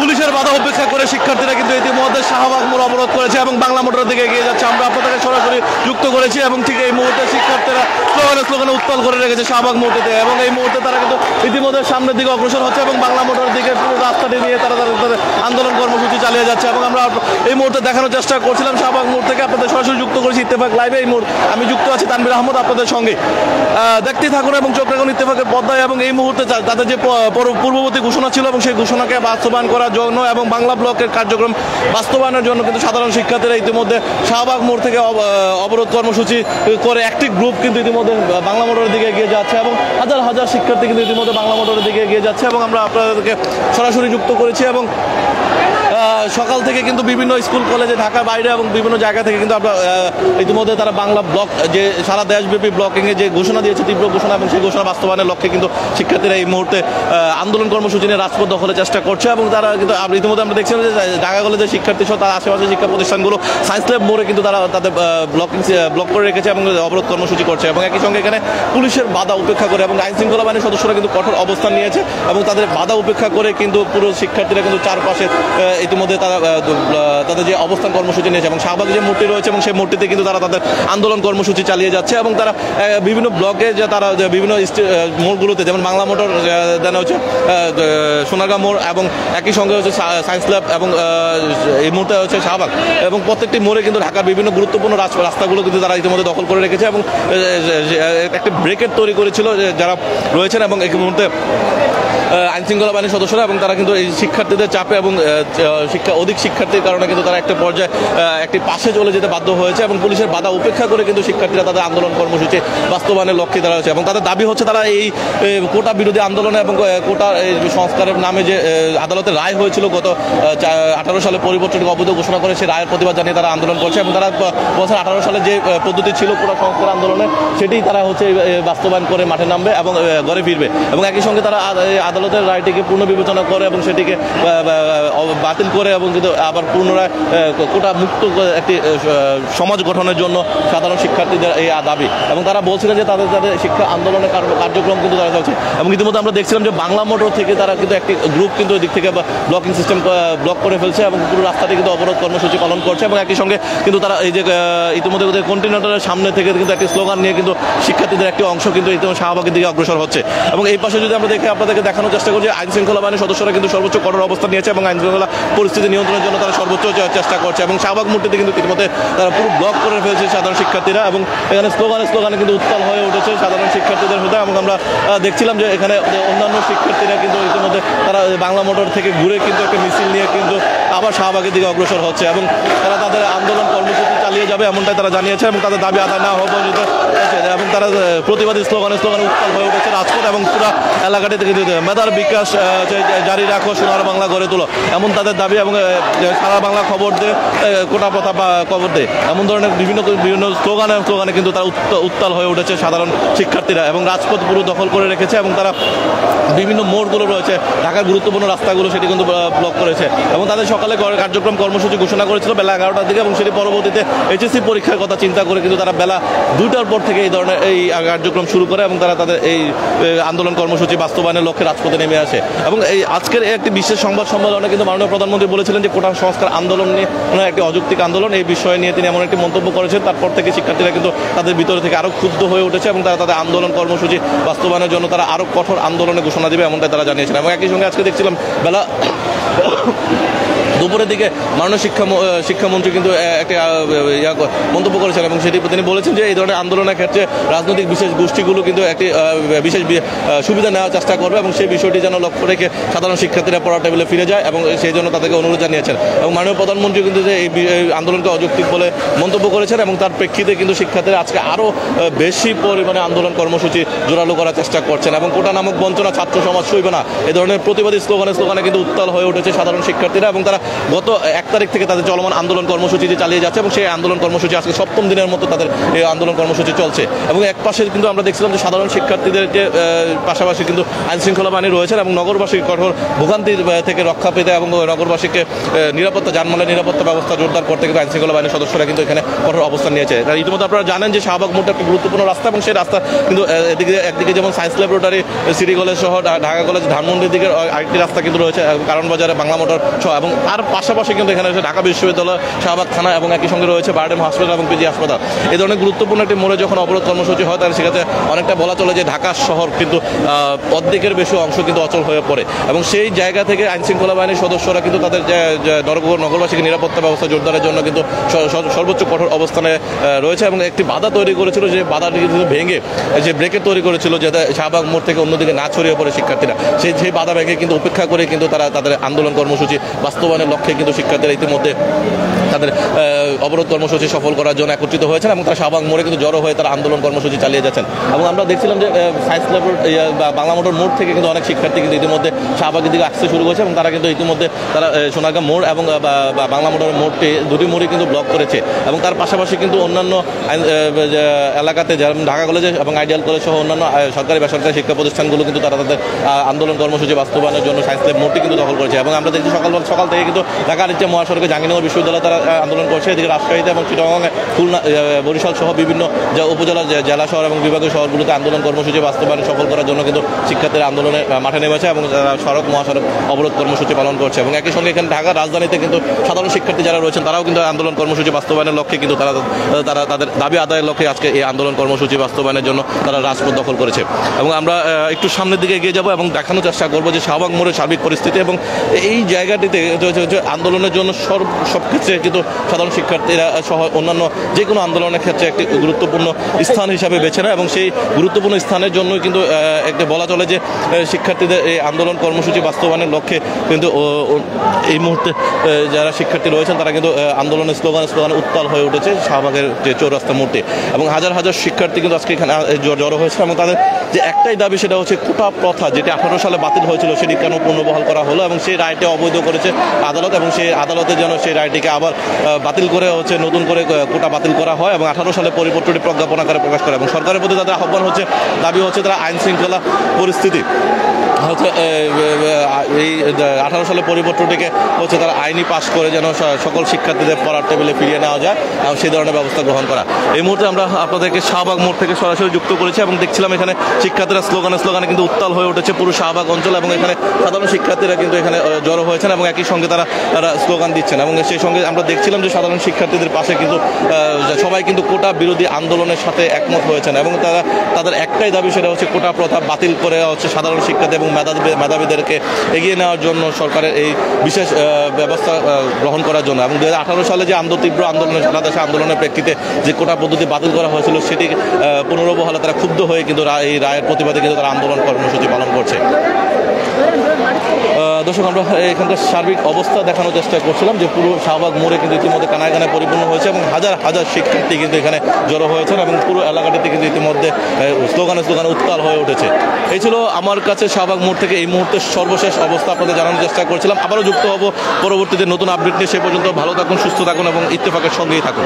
পুলিশের বাধা উপেক্ষা করে শিক্ষার্থীরা কিন্তু ইতিমধ্যে শাহবাগ মোড় অবরোধ করেছে এবং বাংলা মোটরের দিকে এগিয়ে যাচ্ছে। আমরা আপনাদেরকে সরাসরি যুক্ত করেছি এবং ঠিক এই মুহূর্তে শিক্ষার্থীরা স্লোগানে উত্তাল করে রেখেছে শাহবাগ মোড়টিতে এবং এই মুহূর্তে তারা কিন্তু ইতিমধ্যে সামনের দিকে অগ্রসর হচ্ছে এবং বাংলা মোটরের দিকে পুরো রাস্তাটি নিয়ে তারা তাদের আন্দোলন কর্মসূচি চালিয়ে যাচ্ছে। এবং আমরা এই মুহূর্তে দেখানোর চেষ্টা করছিলাম শাহবাগ মোড় থেকে, আপনাদের সরাসরি যুক্ত করেছি ইত্তেফাক লাইভে। এই মুহূর্তে আমি যুক্ত আছি তানভীর আহমদ আপনাদের সঙ্গে। দেখতেই থাকুন এবং চোখ রাখুন ইত্তেফাকের পর্দায়। এবং এই মুহূর্তে তাদের যে পূর্ববর্তী ঘোষণা ছিল এবং সেই ঘোষণাকে বাস্তবায়ন করার জন্য এবং বাংলা ব্লকের কার্যক্রম বাস্তবায়নের জন্য কিন্তু সাধারণ শিক্ষার্থীরা ইতিমধ্যে শাহবাগ মোড় থেকে অবরোধ কর্মসূচি করে একটি গ্রুপ কিন্তু ইতিমধ্যে বাংলা মোটরের দিকে এগিয়ে যাচ্ছে এবং হাজার হাজার শিক্ষার্থী কিন্তু ইতিমধ্যে বাংলা মোটরের দিকে এগিয়ে যাচ্ছে এবং আমরা আপনাদেরকে সরাসরি যুক্ত করেছি। এবং সকাল থেকে কিন্তু বিভিন্ন স্কুল কলেজে ঢাকার বাইরে এবং বিভিন্ন জায়গা থেকে কিন্তু আমরা ইতিমধ্যে তারা বাংলা ব্লক যে সারা দেশব্যাপী ব্লকিংয়ে যে ঘোষণা দিয়েছে, তীব্র ঘোষণা, এবং সেই ঘোষণা বাস্তবায়নের লক্ষ্যে কিন্তু শিক্ষার্থীরা এই মুহূর্তে আন্দোলন কর্মসূচি নিয়ে রাজপথ দখলের চেষ্টা করছে। এবং তারা কিন্তু ইতিমধ্যে আমরা দেখছিলাম যে ঢাকা কলেজের শিক্ষার্থী সহ তার আশেপাশে শিক্ষা প্রতিষ্ঠানগুলো সায়েন্স ল্যাব মোড়ে কিন্তু তারা তাদের ব্লক করে রেখেছে এবং অবরোধ কর্মসূচি করছে। এবং একই সঙ্গে এখানে পুলিশের বাধা উপেক্ষা করে এবং আইন শৃঙ্খলা বাহিনীর সদস্যরা কিন্তু কঠোর অবস্থান নিয়েছে এবং তাদের বাধা উপেক্ষা করে কিন্তু পুরো শিক্ষার্থীরা কিন্তু চারপাশে ইতিমধ্যে তারা তাদের যে অবস্থান কর্মসূচি নিয়েছে এবং শাহবাগে যে মূর্তি রয়েছে এবং সেই মূর্তিতে কিন্তু তারা তাদের আন্দোলন কর্মসূচি চালিয়ে যাচ্ছে। এবং তারা বিভিন্ন ব্লকে যে তারা বিভিন্ন মোড়গুলোতে, যেমন বাংলা মোটর দেন হচ্ছে সোনারগাঁ মোড় এবং একই সঙ্গে হচ্ছে সায়েন্স ল্যাব এবং এই মুহূর্তে হচ্ছে শাহবাগ, এবং প্রত্যেকটি মোড়ে কিন্তু ঢাকার বিভিন্ন গুরুত্বপূর্ণ রাস্তাগুলো কিন্তু তারা ইতিমধ্যে দখল করে রেখেছে এবং একটি ব্রেকেট তৈরি করেছিল যারা রয়েছেন। এবং এই মুহূর্তে আইন শৃঙ্খলা বাহিনীর সদস্যরা এবং তারা কিন্তু এই শিক্ষার্থীদের চাপে এবং অধিক শিক্ষার্থীর কারণে কিন্তু তারা একটা পর্যায়ে একটি পাশে চলে যেতে বাধ্য হয়েছে এবং পুলিশের বাধা উপেক্ষা করে কিন্তু শিক্ষার্থীরা তাদের আন্দোলন কর্মসূচি বাস্তবায়নের লক্ষ্যে তারা হচ্ছে। এবং তাদের দাবি হচ্ছে তারা এই কোটা বিরোধী আন্দোলনে এবং কোটা সংস্কারের নামে যে আদালতের রায় হয়েছিল গত 18 সালে পরিবর্তনকে অবৈধ ঘোষণা করে সেই রায়ের প্রতিবাদ জানিয়ে তারা আন্দোলন করছে। এবং তারা বছর 18 সালে যে পদ্ধতি ছিল কোটা সংস্কার আন্দোলনে সেটি তারা হচ্ছে বাস্তবায়ন করে মাঠে নামবে এবং ঘরে ফিরবে। এবং একই সঙ্গে তারা আদালতের রায়টিকে পুনর্বিবেচনা করে এবং সেটিকে বাতিল করে এবং কিন্তু আবার পুনরায় কোটা মুক্ত একটি সমাজ গঠনের জন্য সাধারণ শিক্ষার্থীদের এই দাবি। এবং তারা বলছিলেন যে তাদের শিক্ষা আন্দোলনের কার্যক্রম কিন্তু তারা চলছে। এবং ইতিমধ্যে আমরা দেখছিলাম যে বাংলা মোটর থেকে তারা কিন্তু একটি গ্রুপ কিন্তু দিক থেকে ব্লকিং সিস্টেম ব্লক করে ফেলছে এবং পুরো রাস্তাটি কিন্তু অবরোধ কর্মসূচি পালন করছে। এবং একই সঙ্গে কিন্তু তারা এই যে ইতিমধ্যে কন্টেইনারের সামনে থেকে কিন্তু একটি স্লোগান নিয়ে কিন্তু শিক্ষার্থীদের একটি অংশ কিন্তু ইতিমধ্যে শাহবাগের দিকে অগ্রসর হচ্ছে। এবং এই পাশে যদি আমরা দেখি আপনাদেরকে দেখানোর চেষ্টা করি যে আইন শৃঙ্খলা বাহিনীর সদস্যরা কিন্তু সর্বোচ্চ কঠোর অবস্থান নিয়েছে এবং আইন শৃঙ্খলা পরিস্থিতি নিয়ন্ত্রণের জন্য তারা সর্বোচ্চ চেষ্টা করছে। এবং শাহবাগ মূর্তিতে কিন্তু ইতিমধ্যে তারা পুরো ব্লক করে ফেলছে সাধারণ শিক্ষার্থীরা এবং এখানে স্লোগানে কিন্তু উত্তাল হয়ে উঠেছে সাধারণ শিক্ষার্থীদের হৃদয়। এবং আমরা দেখছিলাম যে এখানে অন্যান্য শিক্ষার্থীরা কিন্তু ইতিমধ্যে তারা বাংলা মোটর থেকে ঘুরে কিন্তু একটা মিছিল নিয়ে কিন্তু আবার শাহবাগের দিকে অগ্রসর হচ্ছে এবং তারা তাদের আন্দোলন কর্মসূচি চালিয়ে যাবে এমনটাই তারা জানিয়েছে। এবং তাদের দাবি আদায় না হওয়া পর্যন্ত এবং তারা প্রতিবাদী স্লোগানে উত্তাল হয়ে উঠেছে রাজপথ এবং পুরো এলাকাটি থেকে মেধার বিকাশ জারি রাখো, সোনার বাংলা গড়ে তোলো, এমন তাদের দাবি। এবং সারা বাংলা খবর দে, কোটা প্রথা খবর দে, এমন ধরনের বিভিন্ন স্লোগানে কিন্তু তারা উত্তাল হয়ে উঠেছে সাধারণ শিক্ষার্থীরা এবং রাজপথ পুরো দখল করে রেখেছে। এবং তারা বিভিন্ন মোড়গুলো রয়েছে ঢাকার গুরুত্বপূর্ণ রাস্তাগুলো সেটি কিন্তু ব্লক করেছে। এবং তাদের সকালে কার্যক্রম কর্মসূচি ঘোষণা করেছিল বেলা 11টার দিকে এবং সেটি পরবর্তীতে এইচএসসি পরীক্ষার কথা চিন্তা করে কিন্তু তারা বেলা 2টার পর থেকে এই ধরনের এই কার্যক্রম শুরু করে এবং তারা তাদের এই আন্দোলন কর্মসূচি বাস্তবায়নের লক্ষ্যে রাজপথে নেমে আসে। এবং এই আজকের একটি বিশেষ সংবাদ সম্মেলনে কিন্তু মাননীয় প্রধানমন্ত্রী বলেছিলেন যে কোটা সংস্কার আন্দোলন নিয়ে একটি অযৌক্তিক আন্দোলন, এই বিষয় নিয়ে তিনি এমন একটি মন্তব্য করেছেন। তারপর থেকে শিক্ষার্থীরা কিন্তু তাদের ভিতরে থেকে আরো ক্ষুব্ধ হয়ে উঠেছে এবং তারা তাদের আন্দোলন কর্মসূচি বাস্তবায়নের জন্য তারা আরো কঠোর আন্দোলনের ঘোষণা দেবে এমনটাই তারা জানিয়েছেন। এবং একই সঙ্গে আজকে দেখছিলাম বেলা দুপুরের দিকে মাননীয় শিক্ষামন্ত্রী কিন্তু একটি মন্তব্য করেছেন এবং সেটি তিনি বলেছেন যে এই ধরনের আন্দোলনের ক্ষেত্রে রাজনৈতিক বিশেষ গোষ্ঠীগুলো কিন্তু একটি বিশেষ সুবিধা নেওয়ার চেষ্টা করবে এবং সেই বিষয়টি যেন লক্ষ্য রেখে সাধারণ শিক্ষার্থীরা পড়ার টেবিলে ফিরে যায় এবং সেই জন্য তাদেরকে অনুরোধ জানিয়েছেন। এবং মাননীয় প্রধানমন্ত্রী কিন্তু যে এই আন্দোলনকে অযৌক্তিক বলে মন্তব্য করেছেন এবং তার প্রেক্ষিতে কিন্তু শিক্ষার্থীরা আজকে আরও বেশি পরিমাণে আন্দোলন কর্মসূচি জোরালো করার চেষ্টা করছেন। এবং কোটা নামক বঞ্চনা ছাত্র সমাজ সইবে না, এই ধরনের প্রতিবাদী স্লোগানে কিন্তু উত্তাল হয়ে উঠেছে সাধারণ শিক্ষার্থীরা এবং তারা গত 1 তারিখ থেকে তাদের চলমান আন্দোলন কর্মসূচি চালিয়ে যাচ্ছে এবং সেই এই আন্দোলন কর্মসূচি আজকে 7ম দিনের মতো তাদের এই আন্দোলন কর্মসূচি চলছে। এবং এক পাশে কিন্তু আমরা দেখছিলাম যে সাধারণ শিক্ষার্থীদেরকে পাশাপাশি কিন্তু আইনশৃঙ্খলা বাহিনী রয়েছেন এবং নগরবাসীর কঠোর ভোগান্তি থেকে রক্ষা পেতে এবং নগরবাসীকে নিরাপত্তা যানমালের নিরাপত্তা ব্যবস্থা জোরদার করতে কিন্তু আইনশৃঙ্খলা বাহিনীর সদস্যরা কিন্তু এখানে কঠোর অবস্থান নিয়েছে। ইতিমধ্যে আপনারা জানেন যে শাহবাগ মোড় একটা গুরুত্বপূর্ণ রাস্তা এবং সেই রাস্তা কিন্তু একদিকে যেমন সায়েন্স ল্যাবরেটরি, সিটি কলেজ সহ ঢাকা কলেজ, ধানমন্ডির দিকে আরেকটি রাস্তা কিন্তু রয়েছে কারণ বাজারে বাংলা মোটর সহ, এবং তার পাশাপাশি কিন্তু এখানে রয়েছে ঢাকা বিশ্ববিদ্যালয়, শাহবাগ থানা এবং একই সঙ্গে রয়েছে বারডেম হাসপাতাল এবং পিজি হাসপাতাল। এই ধরনের গুরুত্বপূর্ণ একটি মোড়ে যখন অবরোধ কর্মসূচি হয় তাহলে সেক্ষেত্রে অনেকটা বলা চলে যে ঢাকা শহর কিন্তু অর্ধেকের বেশি অংশ কিন্তু অচল হয়ে পড়ে এবং সেই জায়গা থেকে আইনশৃঙ্খলা বাহিনীর সদস্যরা কিন্তু তাদের নগরবাসীকে নিরাপত্তা ব্যবস্থা জোরদারের জন্য কিন্তু সর্বোচ্চ কঠোর অবস্থানে রয়েছে এবং একটি বাধা তৈরি করেছিল, যে বাধাটি কিন্তু ভেঙে যে ব্রেকেট তৈরি করেছিল যাতে শাহবাগ মোড় থেকে অন্যদিকে না ছড়িয়ে পড়ে শিক্ষার্থীরা, সেই বাধা ভেঙে কিন্তু উপেক্ষা করে কিন্তু তারা তাদের আন্দোলন কর্মসূচি বাস্তবায়নের লক্ষ্যে কিন্তু শিক্ষার্থীরা ইতিমধ্যে তাদের অবরোধ কর্মসূচি সফল করার জন্য একত্রিত হয়েছেন এবং তারা শাহবাগ মোড়ে কিন্তু জড়ো হয়ে তারা আন্দোলন কর্মসূচি চালিয়ে যাচ্ছেন। এবং আমরা দেখছিলাম যে সায়েন্স ল্যাবরেটরি বা বাংলা মোটর মোড় থেকে কিন্তু অনেক শিক্ষার্থী কিন্তু ইতিমধ্যে শাহবাগের দিকে আসতে শুরু করেছে এবং তারা কিন্তু ইতিমধ্যে তারা সোনারগাঁ মোড় এবং বাংলা মোটর মোড়টি দুটি মোড়ই কিন্তু ব্লক করেছে এবং তার পাশাপাশি কিন্তু অন্যান্য এলাকাতে যেমন ঢাকা কলেজে এবং আইডিয়াল কলেজ সহ অন্যান্য সরকারি বেসরকারি শিক্ষা প্রতিষ্ঠানগুলো কিন্তু তারা তাদের আন্দোলন কর্মসূচি বাস্তবায়নের জন্য সায়েন্স ল্যাব মোড়টি কিন্তু দখল করেছে। এবং আমরা দেখছি সকাল থেকে কিন্তু ঢাকার ইচ্ছা মহাসড়কে জাহাঙ্গীরনগর বিশ্ববিদ্যালয় তারা আন্দোলন করছে, এদিকে রাজশাহীতে এবং চিটাগং, খুলনা, বরিশাল সহ বিভিন্ন উপজেলা, জেলা শহর এবং বিভাগীয় শহরগুলোতে আন্দোলন কর্মসূচি বাস্তবায়ন সফল করার জন্য কিন্তু শিক্ষার্থীরা আন্দোলনে মাঠে নেমেছে এবং সড়ক মহাসড়ক অবরোধ কর্মসূচি পালন করছে। এবং একই সঙ্গে এখানে ঢাকার রাজধানীতে কিন্তু সাধারণ শিক্ষার্থী যারা রয়েছেন তারাও কিন্তু আন্দোলন কর্মসূচি বাস্তবায়নের লক্ষ্যে কিন্তু তারা তাদের দাবি আদায়ের লক্ষ্যে আজকে এই আন্দোলন কর্মসূচি বাস্তবায়নের জন্য তারা রাজপথ দখল করেছে। এবং আমরা একটু সামনের দিকে এগিয়ে যাব এবং দেখানোর চেষ্টা করবো যে শাহবাগ মোড়ের সার্বিক পরিস্থিতি এবং এই জায়গাটিতে আন্দোলনের জন্য সব ক্ষেত্রে কিন্তু সাধারণ শিক্ষার্থীরা সহ অন্যান্য যে কোনো আন্দোলনের ক্ষেত্রে একটি গুরুত্বপূর্ণ স্থান হিসাবে বেছে নেয় এবং সেই গুরুত্বপূর্ণ স্থানের জন্যই কিন্তু একটা বলা চলে যে শিক্ষার্থীদের এই আন্দোলন কর্মসূচি বাস্তবায়নের লক্ষ্যে কিন্তু এই মুহূর্তে যারা শিক্ষার্থী রয়েছেন তারা কিন্তু আন্দোলনের স্লোগানে উত্তাল হয়ে উঠেছে শাহবাগের যে চৌরাস্তা মোড়ে এবং হাজার হাজার শিক্ষার্থী কিন্তু আজকে এখানে জড়ো হয়েছে এবং তাদের যে একটাই দাবি সেটা হচ্ছে কোটা প্রথা যেটি 18 সালে বাতিল হয়েছিল সেটি কেন পুনর্বহাল করা হলো এবং সেই রায়টি অবৈধ করেছে আদালত এবং সেই আদালতের জন্য সেই রায়টিকে আবার বাতিল করে নতুন করে কোটা বাতিল করা হয় এবং 18 সালে পরিবর্তনটি প্রজ্ঞাপন আকারে প্রকাশ করে এবং সরকারের প্রতি তাদের আহ্বান হচ্ছে, দাবি হচ্ছে তারা আইন শৃঙ্খলা পরিস্থিতি হচ্ছে এই 18 সালে পরিবর্তনটিকে হচ্ছে তারা আইনি পাশ করে যেন সকল শিক্ষার্থীদের পড়ার টেবিলে ফিরিয়ে নেওয়া যায় এবং সেই ধরনের ব্যবস্থা গ্রহণ করা। এই মুহূর্তে আমরা আপনাদেরকে শাহবাগ মোড় থেকে সরাসরি যুক্ত করেছি এবং দেখছিলাম এখানে শিক্ষার্থীরা স্লোগানে কিন্তু উত্তাল হয়ে উঠেছে পুরো শাহবাগ অঞ্চল এবং এখানে সাধারণ শিক্ষার্থীরা কিন্তু এখানে জড়ো হয়েছেন এবং একই সঙ্গে তারা স্লোগান দিচ্ছেন এবং সেই সঙ্গে আমরা দেখছিলাম যে সাধারণ শিক্ষার্থীদের পাশে কিন্তু সবাই কিন্তু কোটা বিরোধী আন্দোলনের সাথে একমত হয়েছেন এবং তাদের একটাই দাবি সেটা হচ্ছে কোটা প্রথা বাতিল করে হচ্ছে সাধারণ শিক্ষার্থী এবং মেধাবীদেরকে এগিয়ে নেওয়ার জন্য সরকারের এই বিশেষ ব্যবস্থা গ্রহণ করার জন্য এবং 2018 সালে যে তীব্র আন্দোলনের সারা দেশে আন্দোলনের প্রেক্ষিতে যে কোটা পদ্ধতি বাতিল করা হয়েছিল সেটি পুনর্বহালে তারা ক্ষুব্ধ হয়ে কিন্তু এই রায়ের প্রতিবাদে কিন্তু তারা আন্দোলন কর্মসূচি পালন করছে। দর্শক, আমরা এখানকার সার্বিক অবস্থা দেখানোর চেষ্টা করছিলাম যে পুরো শাহবাগ মোড়ে কিন্তু ইতিমধ্যে কানায় কানায় পরিপূর্ণ হয়েছে এবং হাজার হাজার শিক্ষার্থী কিন্তু এখানে জড়ো হয়েছেন এবং পুরো এলাকাটিতে কিন্তু ইতিমধ্যে স্লোগানে উত্তাল হয়ে উঠেছে। এই ছিল আমার কাছে শাহবাগ মোড় থেকে এই মুহূর্তে সর্বশেষ অবস্থা আপনাদের জানানোর চেষ্টা করছিলাম। আবারও যুক্ত হব পরবর্তীতে নতুন আপডেট নিয়ে। সে পর্যন্ত ভালো থাকুন, সুস্থ থাকুন এবং ইত্তেফাকের সঙ্গেই থাকুন।